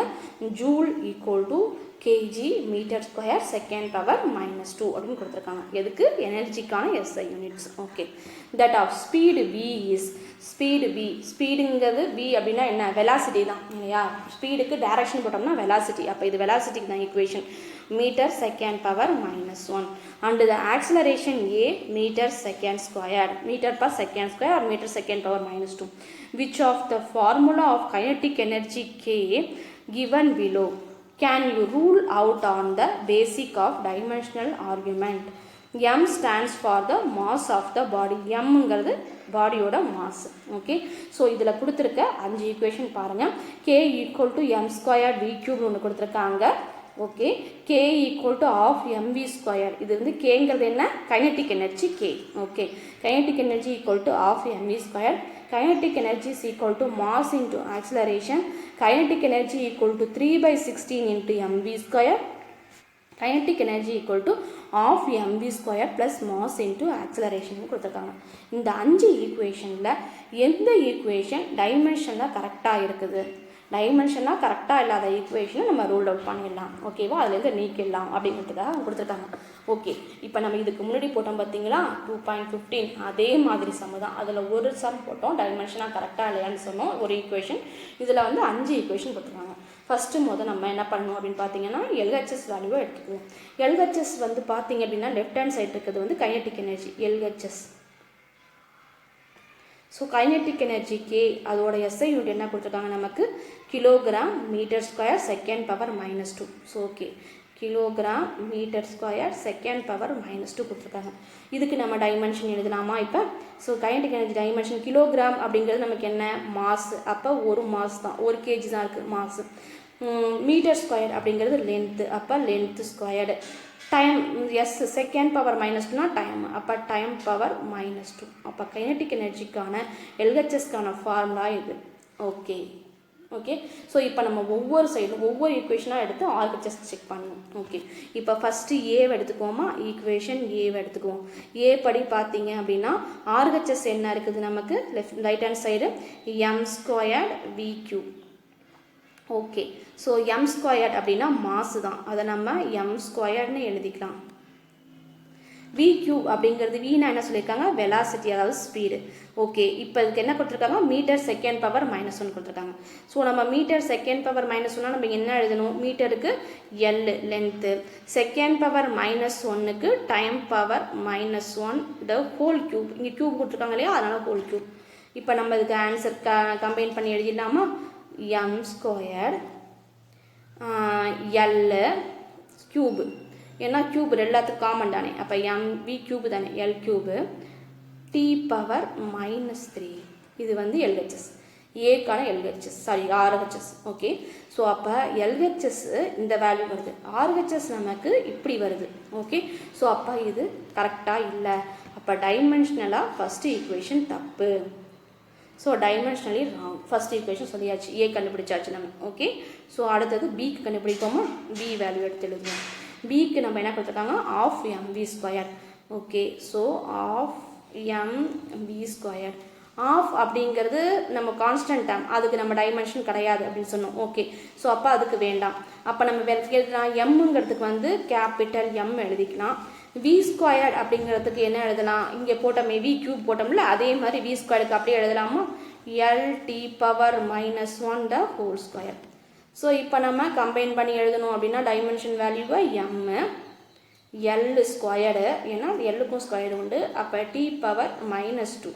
joule equal to KG metre square second power -2 அப்படின்னு கொடுத்துருக்காங்க. எதுக்கு? எனர்ஜிக்கான SI units. Okay, that of speed v is, speed v, ஸ்பீடுங்கிறது v அப்படின்னா என்ன, வெலாசிட்டி தான் இல்லையா? ஸ்பீடுக்கு டைரக்ஷன் போட்டோம்னா வெலாசிட்டி. அப்போ இது வெலாசிட்டிக்கு தான் equation, metre second power -1 and the acceleration a meter second square, meter per second square or meter second power -2. Which of the formula of kinetic energy k given below can you rule out on the basic of dimensional argument? m stands for the mass of the body. mங்கிறது பாடியோட mass. Okay, so இதில் கொடுத்துருக்க 5 equation பாருங்கள். k equal to m square v கியூப்னு ஒன்று கொடுத்துருக்காங்க. Okay, k equal to half mv square. இது வந்து கேங்கிறது என்ன, kinetic energy k. Okay, kinetic energy equal to half mv square. Kinetic energy is equal to mass into acceleration. Kinetic energy equal to 3/16 into mv square. Kinetic energy equal to half mv square plus mass into acceleration கொடுத்துருக்காங்க. இந்த 5 ஈக்குவேஷனில் எந்த equation டைமென்ஷனில் கரெக்டாக இருக்குது, டைமென்ஷனாக கரெக்டாக இல்லாத ஈக்குவேஷனை நம்ம ரூல் அவுட் பண்ணிடலாம். ஓகேவா? அதுலேருந்து நீக்கிடலாம் அப்படிங்கிறதுக்காக கொடுத்துருக்காங்க. ஓகே, இப்போ நம்ம இதுக்கு முன்னாடி போட்டோம் பார்த்தீங்களா 2.15, அதே மாதிரி சம் தான். அதில் ஒரு சம் போட்டோம், டைமென்ஷனாக கரெக்டாக இல்லையான்னு சொன்னோம், ஒரு ஈக்குவேஷன். இதில் வந்து 5 ஈக்குவேஷன் கொடுத்துருக்காங்க. ஃபஸ்ட்டு நம்ம என்ன பண்ணணும் அப்படின்னு பார்த்தீங்கன்னா, எல்ஹெச்எஸ் வேல்யூவை எடுத்துக்குவோம். எல்ஹெச்எஸ் வந்து பார்த்தீங்க அப்படின்னா லெஃப்ட் ஹேண்ட் சைடு இருக்கிறது வந்து kinetic energy LHS. So kinetic energy k, அதோட எஸ்ஐ யூனிட் என்ன கொடுத்துருக்காங்க நமக்கு, kilogram metre square second power -2. So okay, kilogram metre square second power -2 கொடுத்துருக்காங்க. இதுக்கு நம்ம டைமென்ஷன் எழுதலாமா இப்போ? So kinetic energy dimension kilogram அப்படிங்கிறது நமக்கு என்ன, மாஸ். அப்போ ஒரு மாஸ் தான், 1 kg தான் இருக்குது மாஸ். மீட்டர் ஸ்கொயர் அப்படிங்கிறது லென்த்து, அப்போ length squared. Times second power -2னா டைம், அப்போ டைம் பவர் -2. அப்போ கைனெட்டிக் எனர்ஜிக்கான எல்ஹெச்எஸ்க்கான ஃபார்முலா இது. ஓகே ஓகே, ஸோ இப்போ நம்ம ஒவ்வொரு சைடும் ஒவ்வொரு ஈக்குவேஷனாக எடுத்து ஆர்ஹெச்எஸ் செக் பண்ணுவோம். ஓகே, இப்போ ஃபஸ்ட்டு ஏவை எடுத்துக்குவோமா, ஈக்குவேஷன் ஏவை எடுத்துக்குவோம். ஏ படி பார்த்தீங்க அப்படின்னா ஆர்ஹெச்எஸ் என்ன இருக்குது நமக்கு, right hand side m squared v cube. Okay, so m squared அப்படின்னா மாசு தான், அதை நம்ம m ஸ்கொயர்ட்னு எழுதிக்கலாம். v கியூப் அப்படிங்கிறது வீணா என்ன சொல்லியிருக்காங்க, வெலாசிட்டி, அதாவது ஸ்பீடு. ஓகே, இப்போ இதுக்கு என்ன கொடுத்துருக்காங்க, மீட்டர் செகண்ட் பவர் -1 கொடுத்துருக்காங்க. ஸோ நம்ம மீட்டர் செகண்ட் பவர் -1 நம்ம என்ன எழுதணும், மீட்டருக்கு எல் லென்த்து, செகண்ட் பவர் -1க்கு time power -1 the whole cube. இங்கே கியூப் கொடுத்துருக்காங்க இல்லையா, அதனால் ஹோல் கியூப். இப்போ நம்ம இதுக்கு ஆன்சர் கம்பைன் பண்ணி எழுதிடலாமா, m ஸ்கொயர் எல் கியூபு, ஏன்னா கியூப் எல்லாத்துக்கும் காமன் தானே, அப்போ mv கியூபு தானே, எல் கியூபு t பவர் -3. இது வந்து எல்ஹெச்எஸ், ஏக்கான LHS, sorry RHS. Okay, so அப்போ எல்ஹெச்எஸ் இந்த வேல்யூ வருது, ஆர்ஹெச்எஸ் நமக்கு இப்படி வருது. ஓகே, ஸோ அப்போ இது கரெக்டாக இல்லை. அப்போ டைமென்ஷனலாக ஃபஸ்ட்டு ஈக்குவேஷன் தப்பு. So dimensionally wrong. First equation சொல்லியாச்சு, ஏ கண்டுபிடிச்சாச்சு நம்ம. ஓகே, ஸோ அடுத்தது பிக்கு கண்டுபிடிப்போமா, பி வேல்யூ எடுத்து எழுதுவோம். பிக்கு நம்ம என்ன கொடுத்துருக்காங்க, half mv square. Okay, so half mv square, half அப்படிங்கிறது நம்ம கான்ஸ்டன்ட் டேம், அதுக்கு நம்ம டைமென்ஷன் கிடையாது அப்படின்னு சொன்னோம். ஓகே, ஸோ அப்போ அதுக்கு வேண்டாம். அப்போ நம்ம எழுதலாம் எம்ங்கிறதுக்கு வந்து கேபிட்டல் எம் எழுதிக்கலாம். வி ஸ்கொயர்ட் அப்படிங்கிறதுக்கு என்ன எழுதலாம், இங்கே போட்டோமே வி கியூப் போட்டோம்ல, அதே மாதிரி வி ஸ்கொயருக்கு அப்படியே எழுதலாமா, LT⁻⁻1 the whole square. So இப்போ நம்ம கம்பைன் பண்ணி எழுதணும் அப்படின்னா டைமென்ஷன் வேல்யூவை எம் எல் ஸ்கொயர்டு, ஏன்னா எல்லுக்கும் ஸ்கொயர்டு உண்டு, அப்போ T⁻⁻2.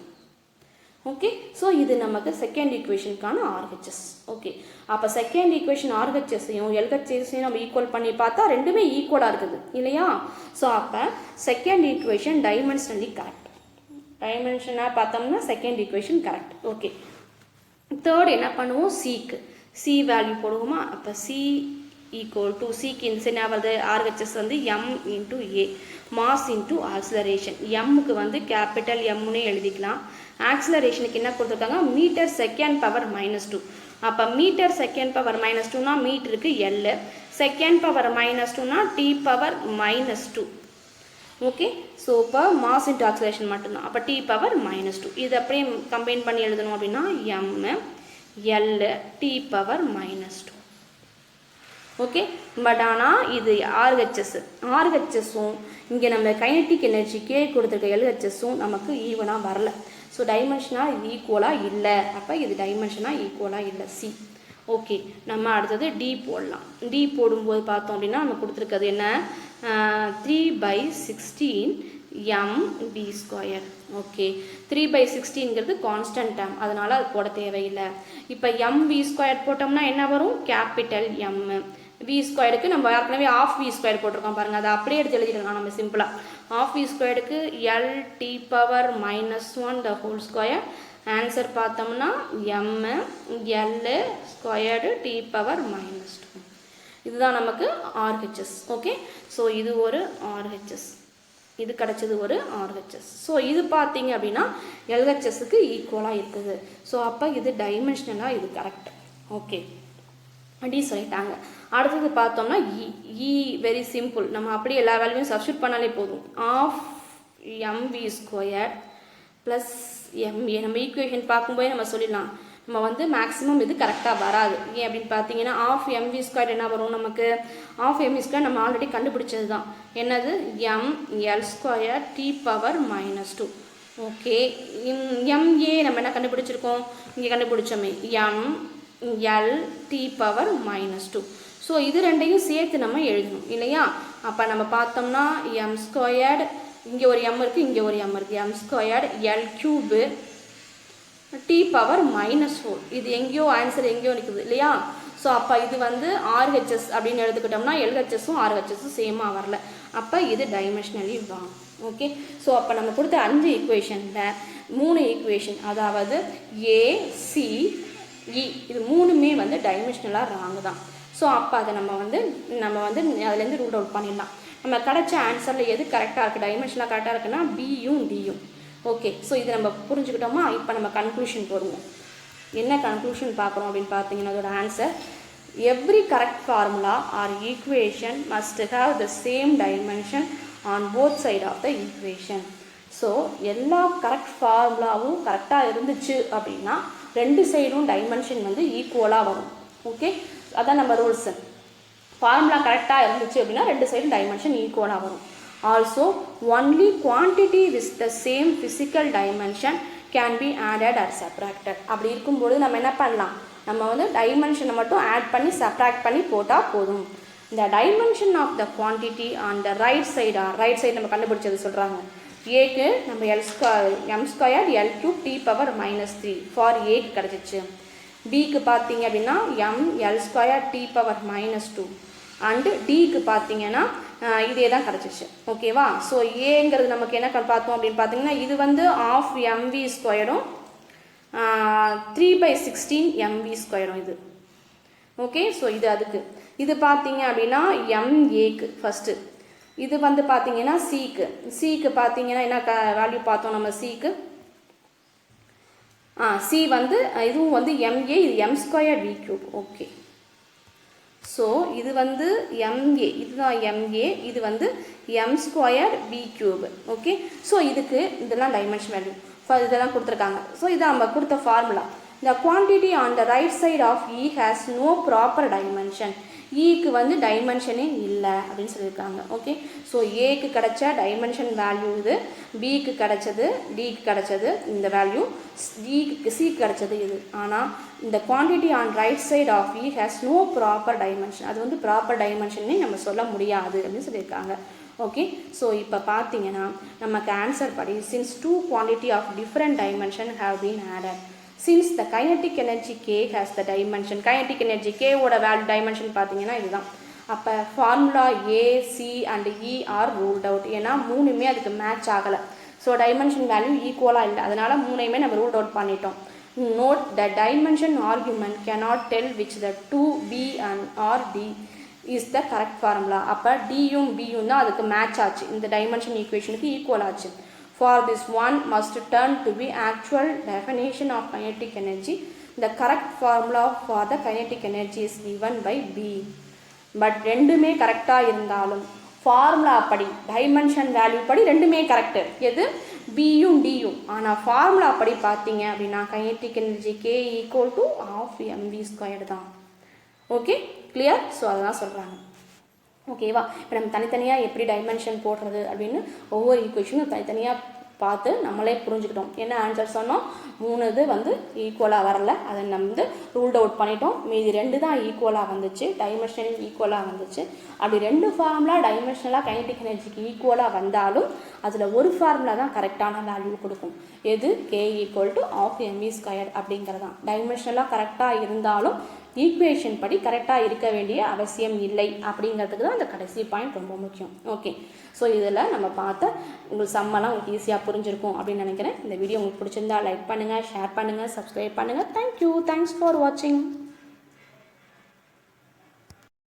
ஓகே, ஸோ இது நமக்கு செகண்ட் ஈக்குவேஷனுக்கான ஆர்ஹெச்எஸ். ஓகே, அப்போ செகண்ட் ஈக்குவேஷன் ஆர்ஹெச்எஸ்ஸையும் எல்ஹெச்எஸ்ஸையும் நம்ம ஈக்குவல் பண்ணி பார்த்தா ரெண்டுமே ஈக்குவலாக இருக்குது இல்லையா. ஸோ அப்போ செகண்ட் ஈக்குவேஷன் டைமென்ஷனலி கரெக்ட். டைமென்ஷனாக பார்த்தோம்னா second equation correct. Okay, third என்ன பண்ணுவோம், சிக்கு சி வேல்யூ போடுவோமா. அப்போ சி ஈக்குவல் டு சிக்கு இந்த என்ன வருது, ஆர்ஹெச்எஸ் வந்து எம் இன்ட்டு ஏ, மாஸ் இன்ட்டு ஆக்சிலரேஷன். எம்முக்கு வந்து கேபிட்டல் எம்னே எழுதிக்கலாம். ஆக்சிலரேஷனுக்கு என்ன கொடுத்துருக்காங்க, மீட்டர் செகண்ட் பவர் -2. அப்போ மீட்டர் செகண்ட் பவர் -2னா மீட்டருக்கு எல், செகண்ட் பவர் -2னா T⁻⁻2. ஓகே, ஸோ இப்போ மாஸ் இன்ட்டு ஆக்சிலரேஷன் மட்டும்தான். அப்போ T⁻⁻2 இது அப்படியே கம்பைன் பண்ணி எழுதணும் அப்படின்னா M L T⁻⁻2. Okay, but ஆனால் இது ஆர்ஹெச்எஸும் இங்கே நம்ம கைனட்டிக் எனர்ஜி கே கொடுத்துருக்க எல்ஹெச்எஸும் நமக்கு ஈவனாக வரல. ஸோ டைமென்ஷனாக இது ஈக்குவலாக இல்லை. அப்போ இது டைமென்ஷனாக ஈக்குவலாக இல்லை, சி. ஓகே, நம்ம அடுத்தது டி போடலாம். டி போடும்போது பார்த்தோம் அப்படின்னா நம்ம கொடுத்துருக்கிறது என்ன, 3/16 mv². ஓகே, 3/16ங்கிறது கான்ஸ்டன்ட் டேம், அதனால் அது போட தேவையில்லை. இப்போ mv² போட்டோம்னா என்ன வரும், கேபிட்டல் எம். v²க்கு நம்ம ஏற்கனவே ஆஃப் v² போட்டிருக்கோம் பாருங்கள், அதை அப்படியே எடுத்து எழுதிடலாம் நம்ம சிம்பிளாக. ஆஃப் v²க்கு LT⁻⁻1 the whole square. Answer பார்த்தோம்னா எம் எல் ஸ்கொயர்டு T⁻⁻2. இதுதான் நமக்கு ஆர்ஹெச்எஸ். ஓகே, ஸோ இது ஒரு ஆர்ஹெச்எஸ், இது கிடச்சது ஒரு ஆர்ஹெச்எஸ். ஸோ இது பார்த்தீங்க அப்படின்னா எல்ஹெச்எஸ்க்கு ஈக்குவலாக இருக்குது. ஸோ அப்போ இது டைமென்ஷனலாக இது கரெக்ட். ஓகே, அப்படி சொல்லிட்டாங்க. அடுத்தது பார்த்தோம்னா இ வெரி சிம்பிள், நம்ம அப்படியே எல்லா வேல்யூவும் சப்ஸ்டியூட் பண்ணாலே போதும். Half mv² plus MA. நம்ம ஈக்குவேஷன் பார்க்கும்போது நம்ம சொல்லிடலாம், நம்ம வந்து மேக்ஸிமம் இது கரெக்டாக வராது. ஏன் அப்படின்னு பார்த்தீங்கன்னா ஆஃப் mv² என்ன வரும் நமக்கு, ஆஃப் mv² நம்ம ஆல்ரெடி கண்டுபிடிச்சது தான், என்னது ml² T⁻⁻2. ஓகே, எம்ஏ நம்ம என்ன கண்டுபிடிச்சிருக்கோம், இங்கே கண்டுபிடிச்சோமே ml T⁻⁻2. ஸோ இது ரெண்டையும் சேர்த்து நம்ம எழுதணும் இல்லையா. அப்போ நம்ம பார்த்தோம்னா m², இங்கே ஒரு m இருக்குது, இங்கே ஒரு m இருக்குது, m² L³ T⁻⁻4. இது எங்கேயோ ஆன்சர் எங்கேயோ நிற்குது இல்லையா. ஸோ அப்போ இது வந்து ஆர்ஹெச்எஸ் அப்படின்னு எடுத்துக்கிட்டோம்னா எல்ஹெச்எஸும் ஆர்ஹெச்எஸும் சேமாக வரல. அப்போ இது டைமென்ஷனலி ராங். ஓகே, ஸோ அப்போ நம்ம கொடுத்த 5 ஈக்குவேஷனில் 3 ஈக்குவேஷன், அதாவது ACE இது 3மே வந்து டைமென்ஷனலாக ராங் தான். ஸோ அப்போ அதை நம்ம வந்து அதுலேருந்து ரூல் அவுட் பண்ணிடலாம். நம்ம கிடைச்ச ஆன்சரில் எது கரெக்டாக இருக்குது, டைமென்ஷனாக கரெக்டாக இருக்குன்னா பியும் டியும். ஓகே, ஸோ இதை நம்ம புரிஞ்சுக்கிட்டோமா. இப்போ நம்ம கன்க்ளூஷன் போடுவோம். என்ன கன்க்ளூஷன் பார்க்குறோம் அப்படின்னு பார்த்தீங்கன்னா அதோட answer, every correct formula or equation must have the same dimension on both side of the equation. So எல்லா கரெக்ட் ஃபார்முலாவும் கரெக்டாக இருந்துச்சு அப்படின்னா ரெண்டு சைடும் டைமென்ஷன் வந்து ஈக்குவலாக வரும். ஓகே, அதான் நம்ம ரூல்ஸு. ஃபார்முலா கரெக்டாக இருந்துச்சு அப்படின்னா ரெண்டு சைடும் டைமென்ஷன் ஈக்குவலாக வரும். Also only quantity with the same physical dimension can be added or subtracted. அப்படி இருக்கும்போது நம்ம என்ன பண்ணலாம், நம்ம வந்து டைமென்ஷனை மட்டும் ஆட் பண்ணி சப்ராக்ட் பண்ணி போட்டால் போதும். இந்த dimension of the quantity on the right side நம்ம கண்டுபிடிச்சது சொல்கிறாங்க. ஏக்கு நம்ம m² L³ T⁻⁻3 ஃபார் ஏக்கு கிடச்சிச்சு. பிக்கு பார்த்தீங்க அப்படின்னா ml² T⁻⁻2 அண்டு டிக்கு பார்த்தீங்கன்னா இதே தான் கிடச்சிச்சு. ஓகேவா. ஸோ ஏங்கிறது நமக்கு என்ன பார்த்தோம் அப்படின்னு பார்த்தீங்கன்னா இது வந்து ஆஃப் mv² 3/16 mv² இது. ஓகே, ஸோ இது அதுக்கு. இது பார்த்தீங்க அப்படின்னா MAக்கு ஃபஸ்ட்டு. இது வந்து பார்த்தீங்கன்னா சிக்கு பார்த்தீங்கன்னா என்ன வேல்யூ பார்த்தோம் நம்ம சிக்கு. சி வந்து இதுவும் வந்து MA, இது m² V³. ஓகே, ஸோ இது வந்து MA, இதுதான் MA, இது வந்து m² V³. ஓகே, ஸோ இதுக்கு இதெல்லாம் டைமென்ஷன் வேல்யூ. இதெல்லாம் கொடுத்துருக்காங்க. ஸோ இதை நம்ம கொடுத்த formula. The quantity on the right side of E has no proper dimension. ஈக்கு வந்து டைமென்ஷனே இல்லை அப்படின்னு சொல்லியிருக்காங்க. ஓகே, ஸோ ஏக்கு கிடைச்ச டைமென்ஷன் வேல்யூ இது, பிக்கு கிடைச்சது, டிக்கு கிடைச்சது இந்த வேல்யூ, சிக்கு கிடைச்சது இது. ஆனால் இந்த quantity on right side of E has no proper dimension, அது வந்து ப்ராப்பர் டைமென்ஷன்னே நம்ம சொல்ல முடியாது அப்படின்னு சொல்லியிருக்காங்க. ஓகே, ஸோ இப்போ பார்த்தீங்கன்னா நமக்கு ஆன்சர் படி since two quantity of different dimension have been added. Since the kinetic energy K has the dimension, kinetic energy K ஓட value dimension பார்த்தீங்கன்னா இதுதான். அப்போ formula A, C and E are ruled out. ஏன்னா மூணுமே அதுக்கு match ஆகலை. So dimension value ஈக்குவலாக இல்லை, அதனால் மூணையுமே நம்ம ரூல்ட் அவுட் பண்ணிட்டோம். Note the dimension argument cannot tell which the 2B and or D is the correct formula. அப்போ டியும் பியும் தான் அதுக்கு மேட்ச் ஆச்சு, இந்த டைமென்ஷன் ஈக்குவேஷனுக்கு ஈக்குவல் ஆச்சு. For this one must turn to be actual definition of kinetic energy. The correct formula for the kinetic energy is given by B. But ரெண்டுமே கரெக்டாக இருந்தாலும் ஃபார்முலா படி டைமென்ஷன் வேல்யூ படி ரெண்டுமே கரெக்டு, எது பியும் டியும். ஆனால் ஃபார்முலா படி பார்த்தீங்க அப்படின்னா kinetic energy K equal to ½ mv² தான். Okay, clear? ஸோ அதெல்லாம் சொல்கிறாங்க. ஓகேவா, இப்போ நம்ம தனித்தனியாக எப்படி டைமென்ஷன் போடுறது அப்படின்னு ஒவ்வொரு ஈக்குவேஷனும் தனித்தனியாக பார்த்து நம்மளே புரிஞ்சுக்கிட்டோம். என்ன ஆன்சர் சொன்னோம், 3 இது வந்து ஈக்குவலாக வரல, அதை நம்ம வந்து ரூல்ட் அவுட் பண்ணிட்டோம். மீதி 2 தான் ஈக்குவலாக வந்துச்சு, டைமென்ஷனல் ஈக்குவலாக வந்துச்சு. அப்படி 2 ஃபார்முலா டைமென்ஷனலாக கைனடிக் எனர்ஜிக்கு ஈக்குவலாக வந்தாலும் அதில் ஒரு ஃபார்முலா தான் கரெக்டான வேல்யூ கொடுக்கும், எது K ஈக்குவல் டு ½ mv² அப்படிங்கிறதான். டைமென்ஷனலாக கரெக்டாக இருந்தாலும் ஈக்குவேஷன் படி கரெக்டாக இருக்க வேண்டிய அவசியம் இல்லை அப்படிங்கிறதுக்கு தான் அந்த கடைசி பாயிண்ட் ரொம்ப முக்கியம். ஓகே, ஸோ இதில் நம்ம பார்த்த உங்களுக்கு சம்மெல்லாம் உங்களுக்கு ஈஸியாக புரிஞ்சிருக்கும் அப்படின்னு நினைக்கிறேன். இந்த வீடியோ உங்களுக்கு பிடிச்சிருந்தா லைக் பண்ணுங்கள், ஷேர் பண்ணுங்கள், சப்ஸ்கிரைப் பண்ணுங்கள். தேங்க்யூ, தேங்க்ஸ் ஃபார் வாட்சிங்.